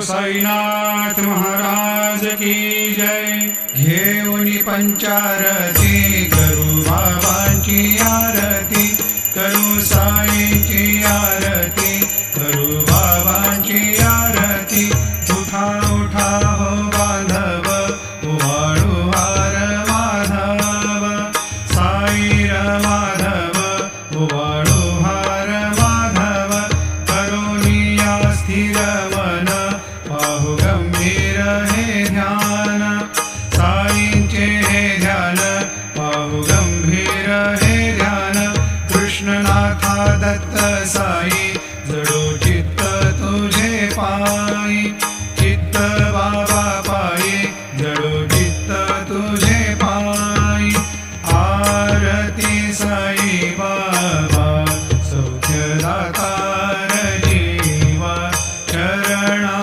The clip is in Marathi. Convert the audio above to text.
साईनाथ महाराज की जय। घेऊनी पंचारती करू बाबांची आरती, करू साईंची आरती, करू बाबांची आरती। उठा उठा हो बांधव, उवाळू हार माधव, साई र माधव, उवाळू हार माधव। करुणी या स्थिर मन, पाहू गंभीर हे ध्यान, साईंचे हे ध्यान, पाहू गंभीर हे ध्यान। कृष्णनाथा दत्त साई, जडो चित्त तुझे पायी, चित्त